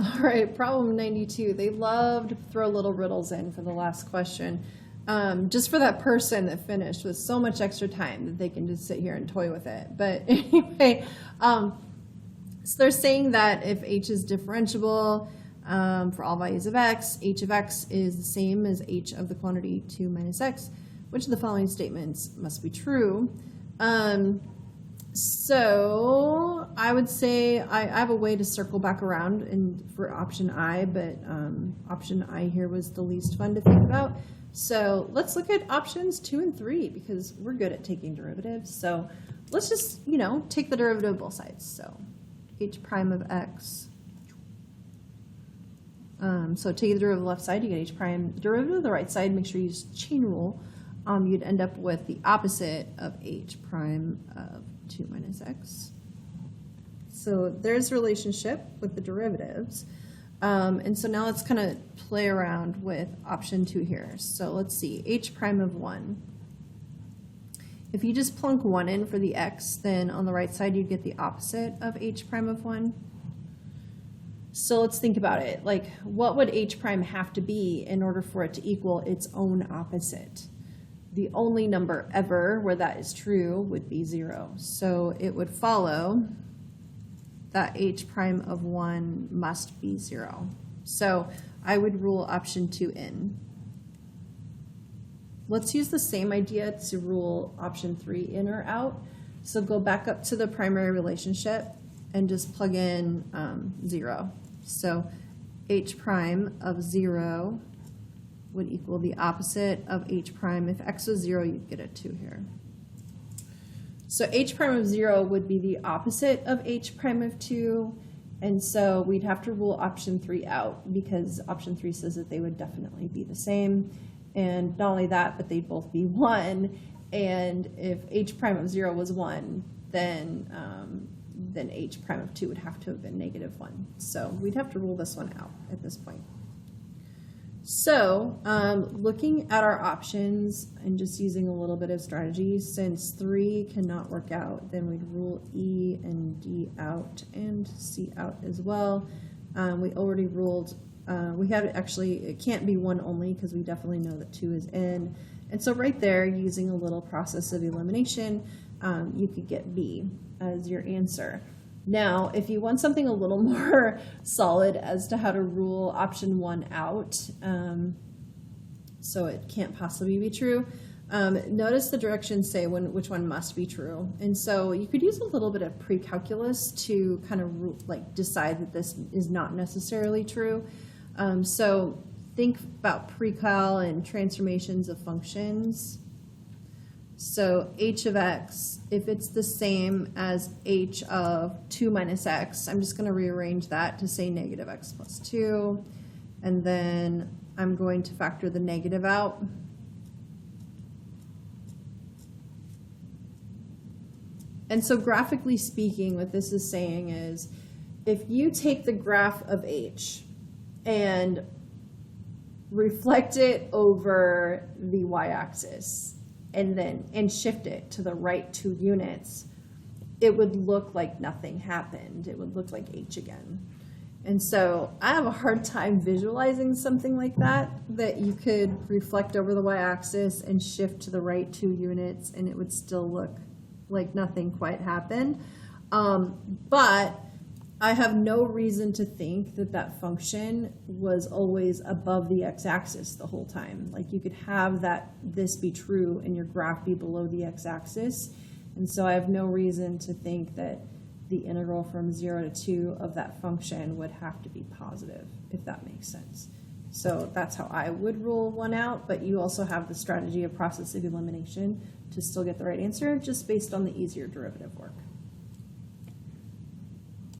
All right, problem 92. They love to throw little riddles in for the last question. Just for that person that finished with so much extra time that they can just sit here and toy with it. But anyway, so they're saying that if h is differentiable for all values of x, h of x is the same as h of the quantity 2 minus x, which of the following statements must be true? So I would say I have a way to circle back around for option I, but option I here was the least fun to think about. So let's look at options 2 and 3 because we're good at taking derivatives. So let's just, take the derivative of both sides. So h prime of x. So take the derivative of the left side, you get h prime. Derivative of the right side, make sure you use chain rule. You'd end up with the opposite of h prime of 2 minus x. So there's a relationship with the derivatives. And so now let's kind of play around with option 2 here. So let's see, h prime of 1. If you just plunk 1 in for the x, then on the right side you get the opposite of h prime of 1. So let's think about it. Like, what would h prime have to be in order for it to equal its own opposite? The only number ever where that is true would be 0. So it would follow that h prime of 1 must be 0. So I would rule option 2 in. Let's use the same idea to rule option 3 in or out. So go back up to the primary relationship and just plug in 0. So h prime of 0 would equal the opposite of h prime. If x was 0, you'd get a 2 here. So h prime of 0 would be the opposite of h prime of 2, and so we'd have to rule option 3 out because option 3 says that they would definitely be the same. And not only that, but they'd both be 1, and if h prime of 0 was 1, then h prime of 2 would have to have been -1. So we'd have to rule this one out at this point. So looking at our options and just using a little bit of strategy, since 3 cannot work out, then we'd rule E and D out and C out as well. We already ruled, we had actually, it can't be 1 only because we definitely know that 2 is in. And so right there, using a little process of elimination, you could get B as your answer. Now, if you want something a little more solid as to how to rule option 1 out, so it can't possibly be true, notice the directions say which one must be true. And so you could use a little bit of pre-calculus to kind of decide that this is not necessarily true. So think about pre-cal and transformations of functions. So h of x, if it's the same as h of 2 minus x, I'm just going to rearrange that to say -x plus 2. And then I'm going to factor the negative out. And so graphically speaking, what this is saying is, if you take the graph of h and reflect it over the y-axis, and shift it to the right 2 units, it would look like nothing happened. It would look like h again. And so I have a hard time visualizing something like that you could reflect over the y-axis and shift to the right 2 units and it would still look like nothing quite happened. But I have no reason to think that that function was always above the x-axis the whole time. Like, you could have this be true and your graph be below the x-axis. And so I have no reason to think that the integral from 0 to 2 of that function would have to be positive, if that makes sense. So that's how I would rule 1 out, but you also have the strategy of process of elimination to still get the right answer just based on the easier derivative work.